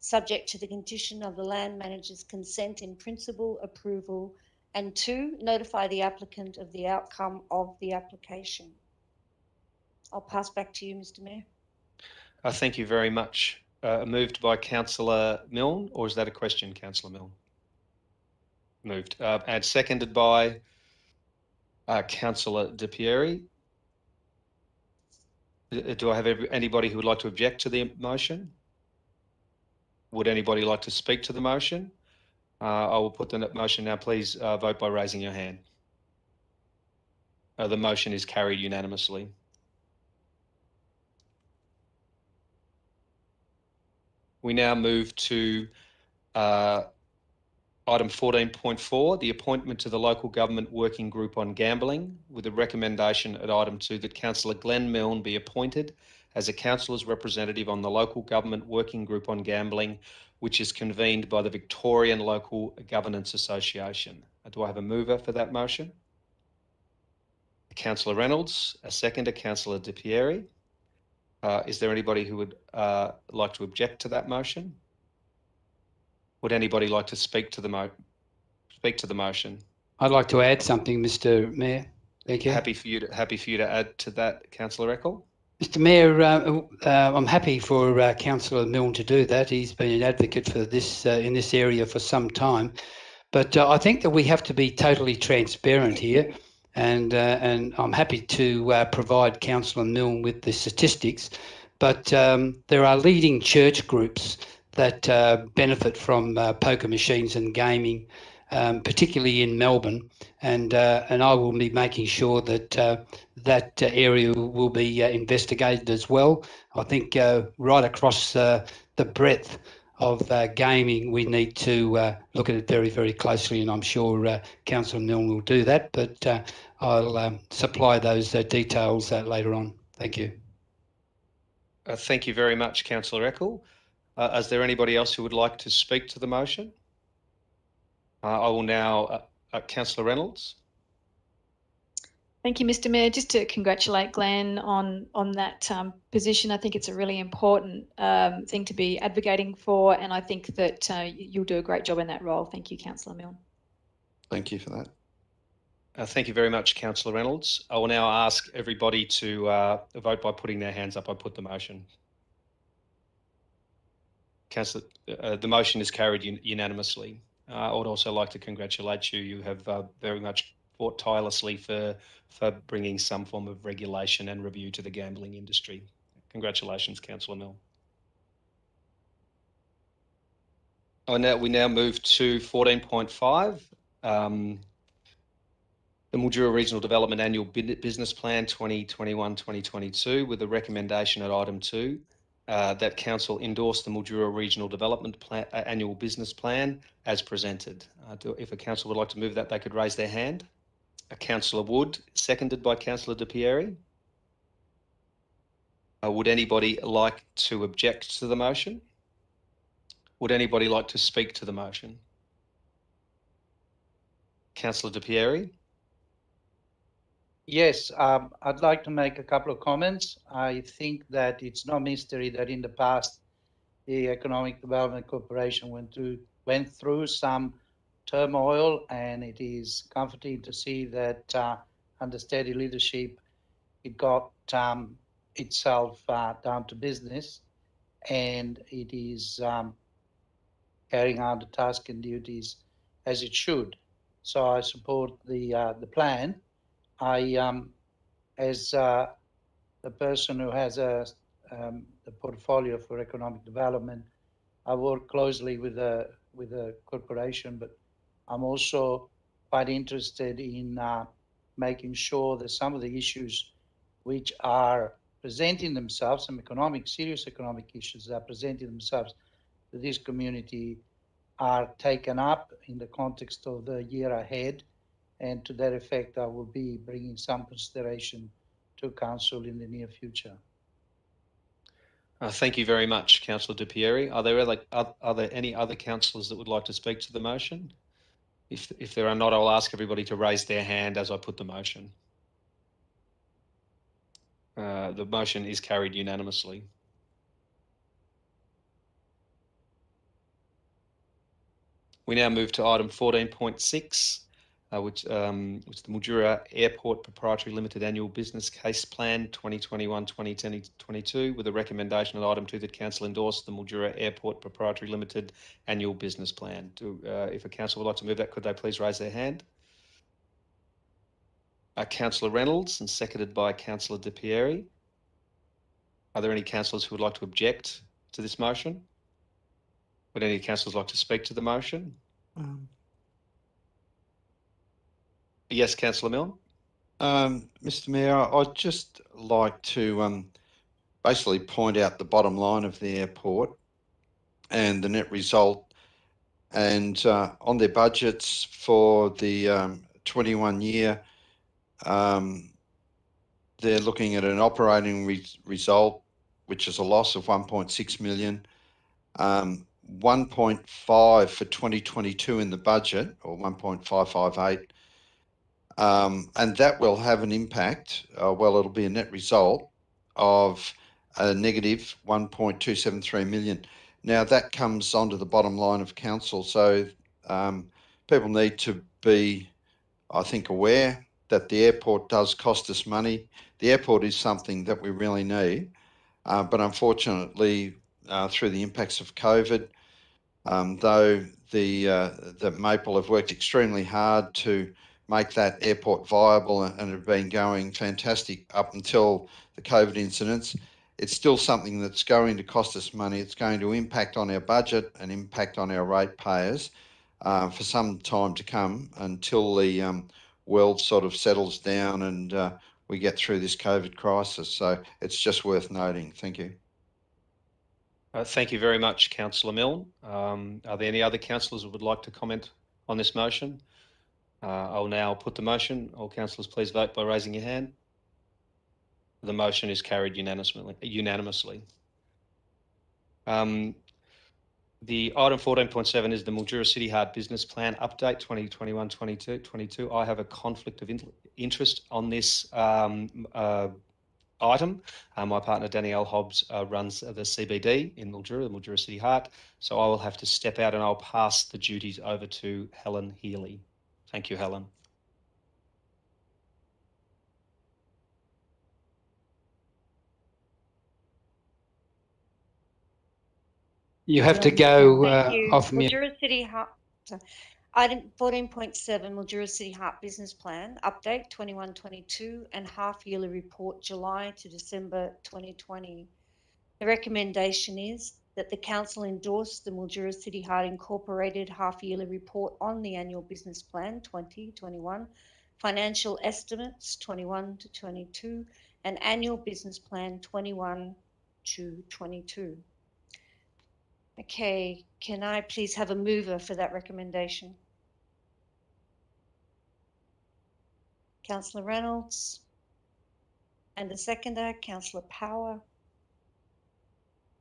subject to the condition of the land manager's consent in principle approval, and two, notify the applicant of the outcome of the application. I'll pass back to you, Mr. Mayor. Thank you very much. Moved by Councillor Milne, or is that a question, Councillor Milne? Moved. And seconded by Councillor De Pieri. Do I have anybody who would like to object to the motion? Would anybody like to speak to the motion? I will put the motion now. Please vote by raising your hand. The motion is carried unanimously. We now move to item 14.4, the appointment to the Local Government Working Group on Gambling, with a recommendation at item 2 that Councillor Glenn Milne be appointed as a councillor's representative on the Local Government Working Group on Gambling, which is convened by the Victorian Local Governance Association. Do I have a mover for that motion? Councillor Reynolds, a seconder, Councillor De Pieri. Is there anybody who would like to object to that motion? Would anybody like to speak to the motion? I'd like to add something, Mr. Mayor. Thank you. Happy for you to add to that, Councillor Eckel. Mr. Mayor, I'm happy for Councillor Milne to do that. He's been an advocate for this in this area for some time, but I think that we have to be totally transparent here, and I'm happy to provide Councillor Milne with the statistics. But there are leading church groups that benefit from poker machines and gaming, particularly in Melbourne, and I will be making sure that that area will be investigated as well. I think right across the breadth of gaming, we need to look at it very, very closely, and I'm sure Councillor Milne will do that, but I'll supply those details later on. Thank you. Thank you very much, Councillor Eckel. Is there anybody else who would like to speak to the motion? I will now, Councillor Reynolds. Thank you, Mr. Mayor. Just to congratulate Glenn on that position. I think it's a really important thing to be advocating for, and I think that you'll do a great job in that role. Thank you, Councillor Milne. Thank you for that. Thank you very much, Councillor Reynolds. I will now ask everybody to vote by putting their hands up. I put the motion. Councillor, the motion is carried unanimously. I would also like to congratulate you. You have very much fought tirelessly for bringing some form of regulation and review to the gambling industry. Congratulations, Councillor Milne. We now move to 14.5. The Mildura Regional Development Annual Business Plan 2021-2022 with a recommendation at item 2 that Council endorse the Mildura Regional Development Annual Business Plan as presented. If a council would like to move that, they could raise their hand. Councillor Wood, seconded by Councillor De Pieri. Would anybody like to object to the motion? Would anybody like to speak to the motion? Councillor De Pieri. Yes, I'd like to make a couple of comments. I think that it's no mystery that in the past, the Economic Development Corporation went through some turmoil, and it is comforting to see that under steady leadership, it got itself down to business, and it is carrying out the task and duties as it should. So I support the plan. As the person who has the portfolio for economic development, I work closely with the corporation, but I'm also quite interested in making sure that some of the issues which are presenting themselves, some serious economic issues that are presenting themselves to this community, are taken up in the context of the year ahead. And to that effect, I will be bringing some consideration to Council in the near future. Thank you very much, Councillor De Pieri. Are there any other councillors that would like to speak to the motion? If there are not, I'll ask everybody to raise their hand as I put the motion. The motion is carried unanimously. We now move to item 14.6, which is the Mildura Airport Proprietary Limited Annual Business Case Plan 2021-2022 with a recommendation at item 2 that Council endorse the Mildura Airport Proprietary Limited Annual Business Plan. If a council would like to move that, could they please raise their hand? Councillor Reynolds, and seconded by Councillor De Pieri. Are there any councillors who would like to object to this motion? Would any councillors like to speak to the motion? Yes, Councillor Milne. Mr. Mayor, I'd just like to basically point out the bottom line of the airport and the net result. And on their budgets for the 21 year, they're looking at an operating result, which is a loss of 1.6 million. 1.5 for 2022 in the budget, or 1.558. And that will have an impact, it'll be a net result of a negative 1.273 million. Now that comes onto the bottom line of council. So people need to be, I think, aware that the airport does cost us money. The airport is something that we really need, but unfortunately, through the impacts of COVID, though the Maple have worked extremely hard to make that airport viable and have been going fantastic up until the COVID incidents, it's still something that's going to cost us money. It's going to impact on our budget and impact on our ratepayers for some time to come until the world sort of settles down and we get through this COVID crisis. So it's just worth noting. Thank you. Thank you very much, Councillor Milne. Are there any other councillors who would like to comment on this motion? I'll now put the motion. All councillors, please vote by raising your hand. The motion is carried unanimously. The item 14.7 is the Mildura City Hard Business Plan Update 2021-22. I have a conflict of interest on this item. My partner Danielle Hobbs runs the CBD in Mildura, the Mildura City Heart, so I will have to step out and I'll pass the duties over to Helen Healy. Thank you, Helen. You have to go Thank you. off mute. Mildura City Heart. Item 14.7, Mildura City Heart Business Plan Update 21-22 and Half Yearly Report July to December 2020. The recommendation is that the Council endorse the Mildura City Heart Incorporated Half Yearly Report on the Annual Business Plan 2021, Financial Estimates 21-22 and Annual Business Plan 21-22. Okay, can I please have a mover for that recommendation? Councillor Reynolds. And the seconder, Councillor Power.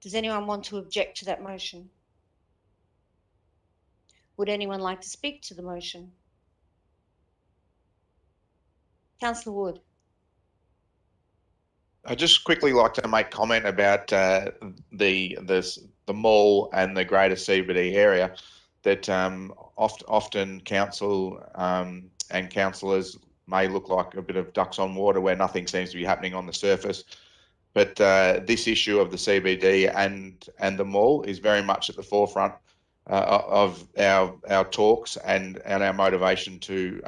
Does anyone want to object to that motion? Would anyone like to speak to the motion? Councillor Wood. I'd just quickly like to make comment about the mall and the greater CBD area, that often council and councillors may look like a bit of ducks on water where nothing seems to be happening on the surface. But this issue of the CBD and the mall is very much at the forefront of our talks and our motivation to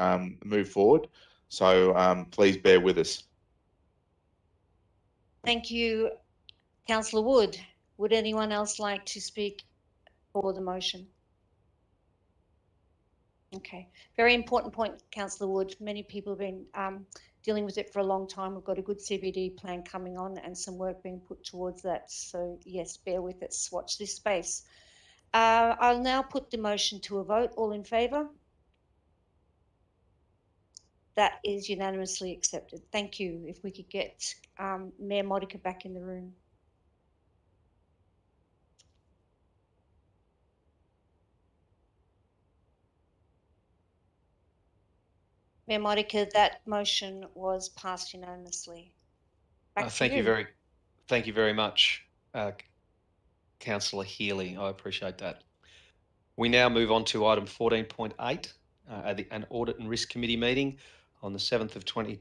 move forward. So please bear with us. Thank you, Councillor Wood. Would anyone else like to speak for the motion? Okay, very important point, Councillor Wood. Many people have been dealing with it for a long time. We've got a good CBD plan coming on and some work being put towards that. So yes, bear with us, watch this space. I'll now put the motion to a vote. All in favour? That is unanimously accepted. Thank you. If we could get Mayor Modica back in the room. Mayor Modica, that motion was passed unanimously. Thank you very much, Councillor Healy. I appreciate that. We now move on to item 14.8, an Audit and Risk Committee meeting on the 7th of 2020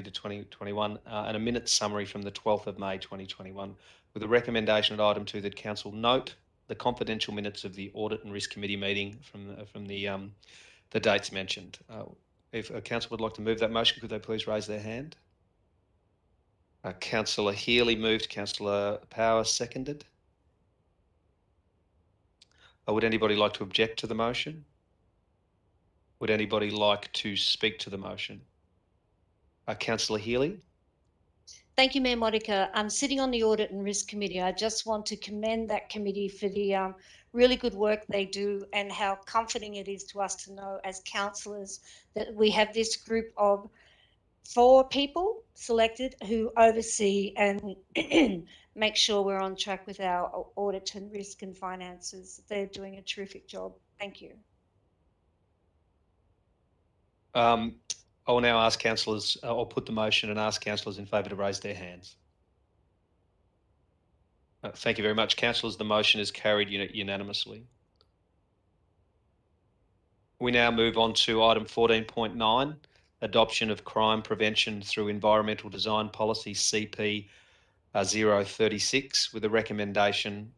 to 2021, and a minutes summary from the 12th of May 2021, with a recommendation at item 2 that Council note the confidential minutes of the Audit and Risk Committee meeting from the dates mentioned. If a council would like to move that motion, could they please raise their hand? Councillor Healy moved, Councillor Power seconded. Would anybody like to object to the motion? Would anybody like to speak to the motion? Councillor Healy? Thank you, Mayor Modica. I'm sitting on the Audit and Risk Committee. I just want to commend that committee for the really good work they do and how comforting it is to us to know as councillors that we have this group of 4 people selected who oversee and make sure we're on track with our audit and risk and finances. They're doing a terrific job. Thank you. I will now ask councillors, I'll put the motion and ask councillors in favour to raise their hands. Thank you very much. Councillors, the motion is carried unanimously. We now move on to item 14.9, adoption of crime prevention through environmental design policy CP 036, with a recommendation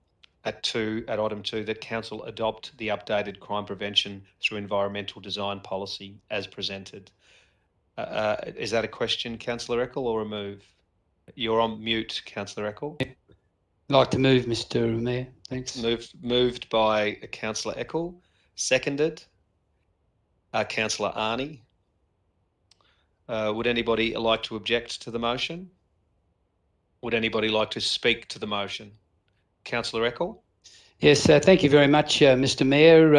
at item 2 that council adopt the updated crime prevention through environmental design policy as presented. Is that a question, Councillor Eckel, or a move? You're on mute, Councillor Eckel. I'd like to move, Mr. Mayor. Thanks. Moved by Councillor Eckel, seconded. Councillor Arney. Would anybody like to object to the motion? Would anybody like to speak to the motion? Councillor Eckel? Yes, thank you very much, Mr. Mayor.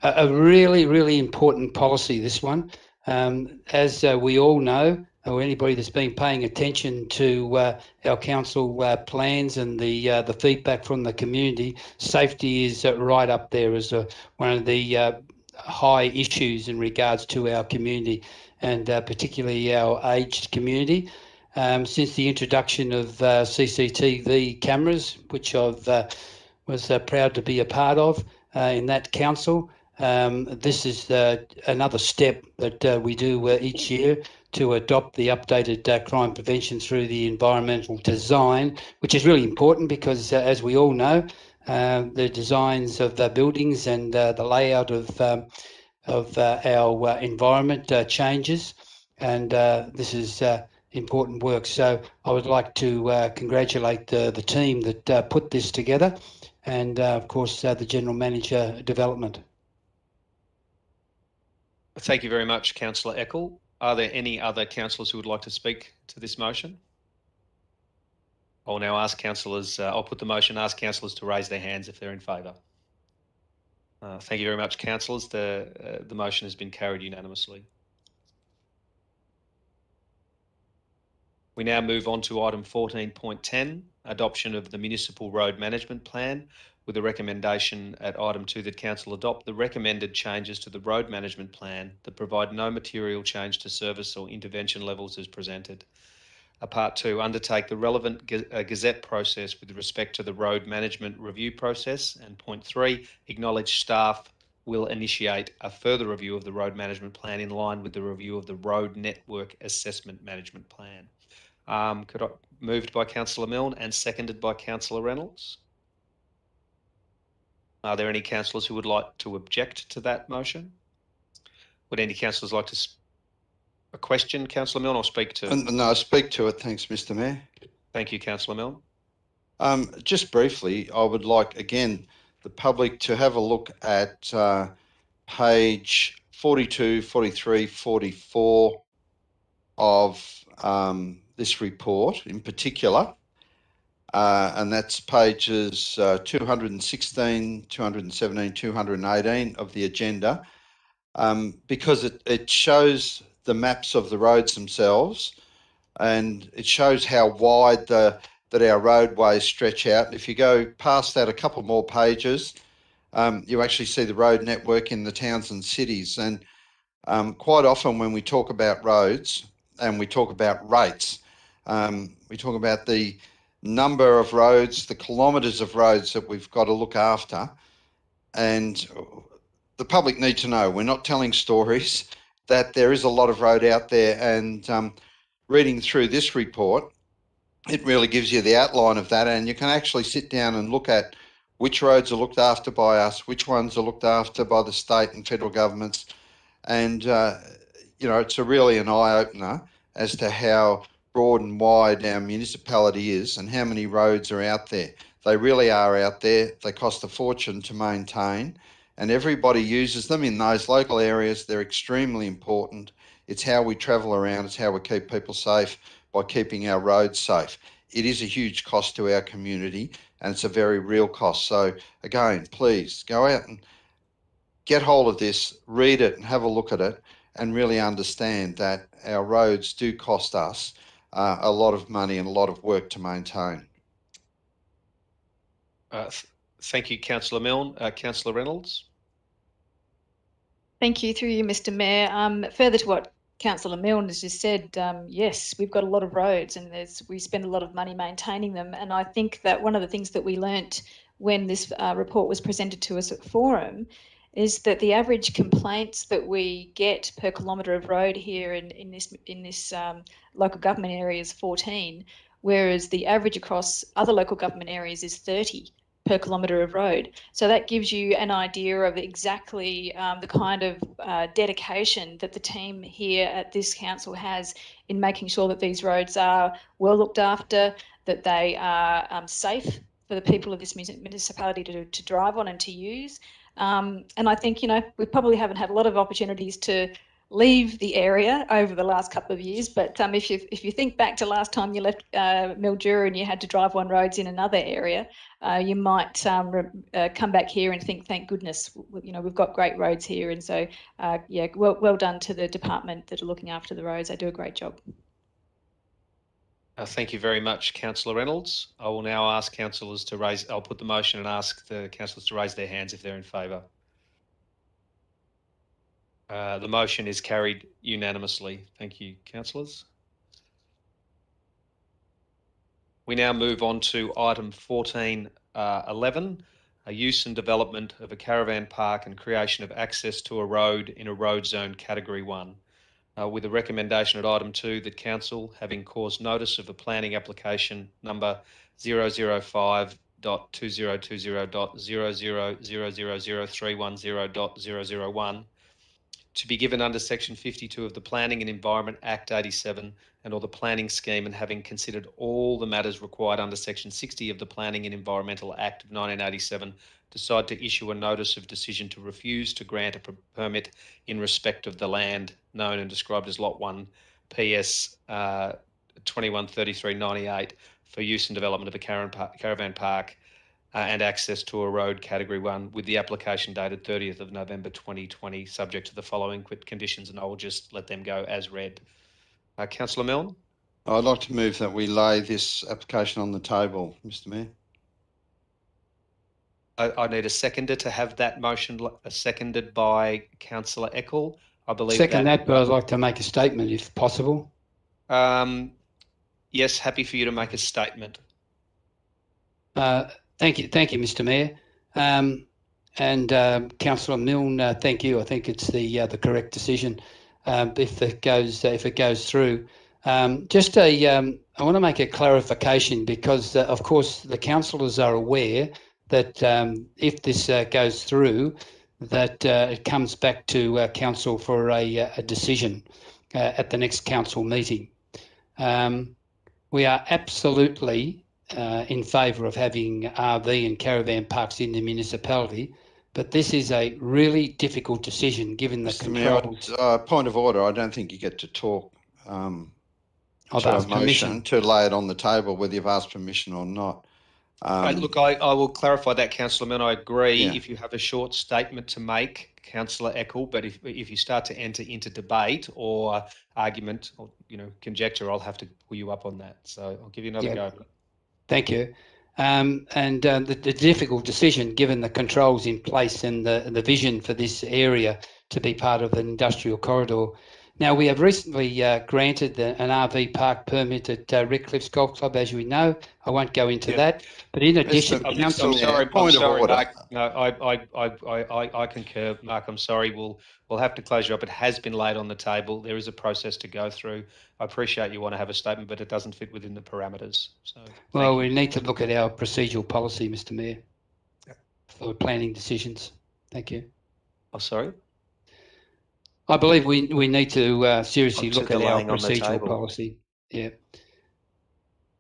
A really, really important policy, this one. As we all know, or anybody that's been paying attention to our council plans and the feedback from the community, safety is right up there as one of the high issues in regards to our community, and particularly our aged community. Since the introduction of CCTV cameras, which I've was proud to be a part of in that council, this is another step that we do each year to adopt the updated crime prevention through the environmental design, which is really important because, as we all know, the designs of the buildings and the layout of our environment changes, and this is important work. So I would like to congratulate the team that put this together, and of course the General Manager Development. Thank you very much, Councillor Eckel. Are there any other councillors who would like to speak to this motion? I'll now ask councillors, I'll put the motion, ask councillors to raise their hands if they're in favour. Thank you very much, councillors. The motion has been carried unanimously. We now move on to item 14.10, adoption of the Municipal Road Management Plan, with a recommendation at item 2 that council adopt the recommended changes to the road management plan that provide no material change to service or intervention levels as presented. Part 2, undertake the relevant gazette process with respect to the road management review process. And point 3, acknowledge staff will initiate a further review of the road management plan in line with the review of the road network assessment management plan. Moved by Councillor Milne and seconded by Councillor Reynolds. Are there any councillors who would like to object to that motion? Would any councillors like to a question, Councillor Milne, or speak to? No, speak to it. Thanks, Mr. Mayor. Thank you, Councillor Milne. Just briefly, I would like, again, the public to have a look at page 42, 43, 44 of this report in particular, and that's pages 216, 217, 218 of the agenda, because it shows the maps of the roads themselves, and it shows how wide that our roadways stretch out. If you go past that a couple more pages, you actually see the road network in the towns and cities. And quite often when we talk about roads and we talk about rates, we talk about the number of roads, the kilometres of roads that we've got to look after. And the public need to know, we're not telling stories, that there is a lot of road out there. And reading through this report, it really gives you the outline of that, and you can actually sit down and look at which roads are looked after by us, which ones are looked after by the state and federal governments. And, you know, it's really an eye-opener as to how broad and wide our municipality is and how many roads are out there. They really are out there. They cost a fortune to maintain, and everybody uses them in those local areas. They're extremely important. It's how we travel around. It's how we keep people safe, by keeping our roads safe. It is a huge cost to our community, and it's a very real cost. So again, please go out and get hold of this, read it and have a look at it, and really understand that our roads do cost us a lot of money and a lot of work to maintain. Thank you, Councillor Milne. Councillor Reynolds. Thank you, through you, Mr. Mayor. Further to what Councillor Milne has just said, yes, we've got a lot of roads, and we spend a lot of money maintaining them. And I think that one of the things that we learnt when this report was presented to us at Forum is that the average complaints that we get per kilometre of road here in this local government area is 14, whereas the average across other local government areas is 30 per kilometre of road. So that gives you an idea of exactly the kind of dedication that the team here at this council has in making sure that these roads are well looked after, that they are safe for the people of this municipality to drive on and to use. And I think, you know, we probably haven't had a lot of opportunities to leave the area over the last couple of years, but if you think back to last time you left Mildura and you had to drive on roads in another area, you might come back here and think, thank goodness, you know, we've got great roads here. And so, yeah, well done to the department that are looking after the roads. They do a great job. Thank you very much, Councillor Reynolds. I will now ask councillors to raise, I'll put the motion and ask the councillors to raise their hands if they're in favour. The motion is carried unanimously. Thank you, councillors. We now move on to item 14.11, a use and development of a caravan park and creation of access to a road in a road zone category 1. With a recommendation at item 2 that council, having caused notice of a planning application number 005.2020.00000310.001, to be given under section 52 of the Planning and Environment Act 87 and or the planning scheme, and having considered all the matters required under section 60 of the Planning and Environmental Act of 1987, decide to issue a notice of decision to refuse to grant a permit in respect of the land known and described as Lot 1 PS 213398 for use and development of a caravan park and access to a road category 1, with the application dated 30th of November 2020, subject to the following conditions, and I will just let them go as read. Councillor Milne? I'd like to move that we lay this application on the table, Mr. Mayor. I need a seconder to have that motion seconded by Councillor Eckel. I believe Second that, but I'd like to make a statement if possible. Yes, happy for you to make a statement. Thank you, Mr. Mayor. Councillor Milne, thank you. I think it's the correct decision if it goes through. I want to make a clarification because, of course, the councillors are aware that if this goes through, that it comes back to council for a decision at the next council meeting. We are absolutely in favour of having RV and caravan parks in the municipality, but this is a really difficult decision given the Mr. Mayor, controls. point of order, I don't think you get to talk I've to a asked motion permission. to lay it on the table, whether you've asked permission or not. Look, I will clarify that, Councillor Milne. I agree Yeah. if you have a short statement to make, Councillor Eckel, but if you start to enter into debate or argument or conjecture, I'll have to pull you up on that. So I'll give you another go. Thank you. The difficult decision, given the controls in place and the vision for this area to be part of an industrial corridor. Now, we have recently granted an RV park permit at Redcliffs Golf Club, as we know. I won't go into that. But in addition, I'm council, sorry, point of order. Mark. No, I concur, Mark. I'm sorry. We'll have to close you up. It has been laid on the table. There is a process to go through. I appreciate you want to have a statement, but it doesn't fit within the parameters. So, well, we need to look at our procedural policy, Mr. Mayor, for planning decisions. Thank you. Oh, sorry. I believe we need to seriously look at our laying on the procedural table. policy. Yeah.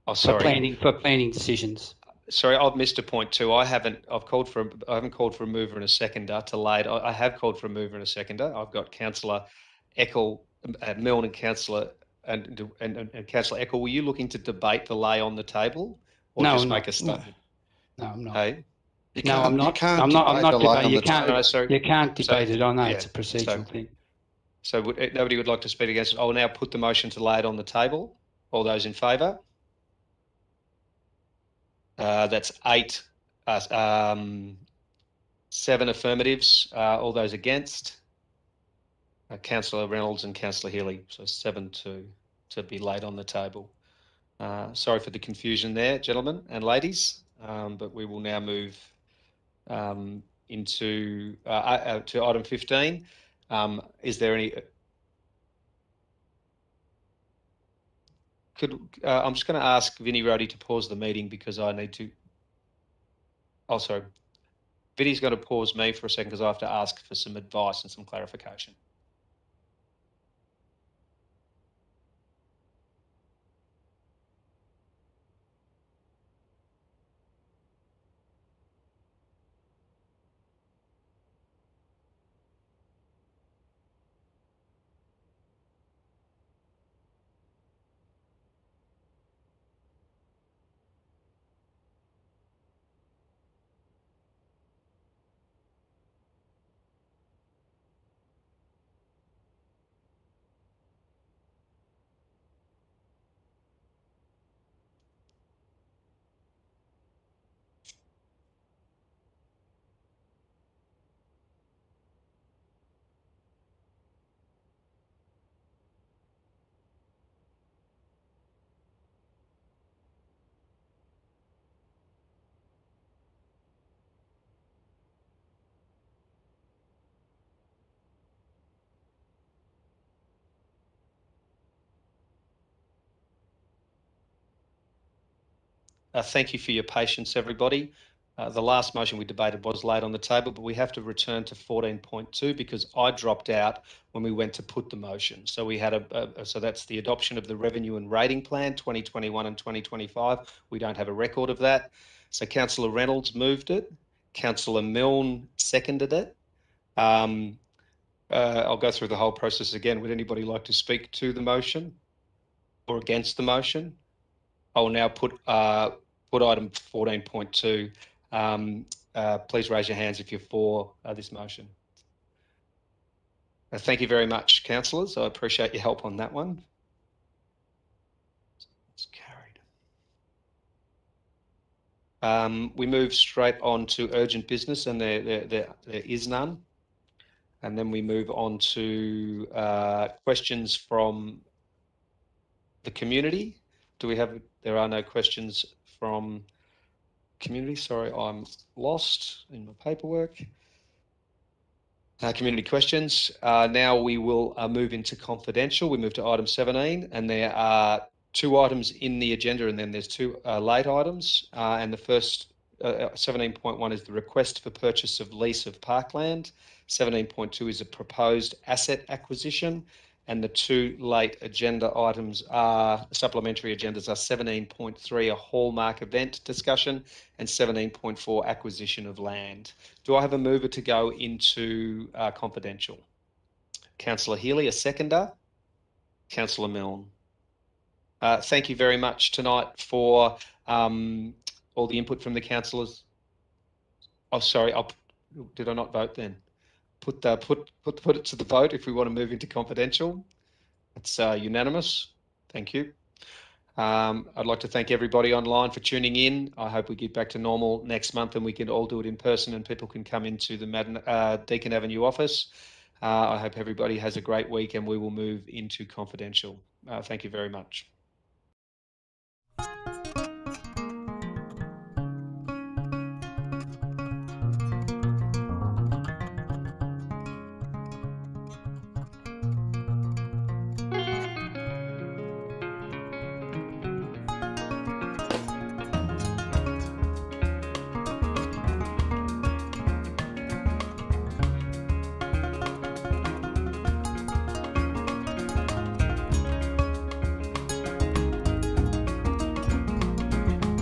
Oh, sorry. For planning decisions. Sorry, I've missed a point too. I haven't called for a mover and a seconder to lay it. I have called for a mover and a seconder. I've got Councillor Eckel, Milne, and Councillor Councillor Eckel. Were you looking to debate the lay on the table, or No, just I'm make not. a statement? No, I'm not. Hey, No, I'm not. I'm not debating. You can't debate it. I know it's a procedural thing. So nobody would like to speak against it. I will now put the motion to lay it on the table. All those in favour? That's 8, 7 affirmatives. All those against? Councillor Reynolds and Councillor Healy. So 7 to be laid on the table. Sorry for the confusion there, gentlemen and ladies, but we will now move into to item 15. Is there any? I'm just going to ask Vinnie Rody to pause the meeting because I need to. Oh, sorry. Vinnie's going to pause me for a second because I have to ask for some advice and some clarification. Thank you for your patience, everybody. The last motion we debated was laid on the table, but we have to return to 14.2 because I dropped out when we went to put the motion. So we had so that's the adoption of the revenue and rating plan 2021 and 2025. We don't have a record of that. So Councillor Reynolds moved it. Councillor Milne seconded it. I'll go through the whole process again. Would anybody like to speak to the motion or against the motion? I will now put item 14.2. Please raise your hands if you're for this motion. Thank you very much, councillors. I appreciate your help on that one. It's carried. We move straight on to urgent business, and there is none. And then we move on to questions from the community. There are no questions from community. Sorry, I'm lost in my paperwork. Community questions. Now we will move into confidential. We move to item 17, and there are 2 items in the agenda, and then there's 2 late items. And the first 17.1 is the request for purchase of lease of parkland. 17.2 is a proposed asset acquisition. And the 2 late agenda items are supplementary agendas are 17.3, a hallmark event discussion, and 17.4, acquisition of land. Do I have a mover to go into confidential? Councillor Healy, a seconder. Councillor Milne. Thank you very much tonight for all the input from the councillors. Oh, sorry, did I not vote then? Put it to the vote if we want to move into confidential. It's unanimous. Thank you. I'd like to thank everybody online for tuning in. I hope we get back to normal next month and we can all do it in person and people can come into the Deakin Avenue office. I hope everybody has a great week and we will move into confidential. Thank you very much.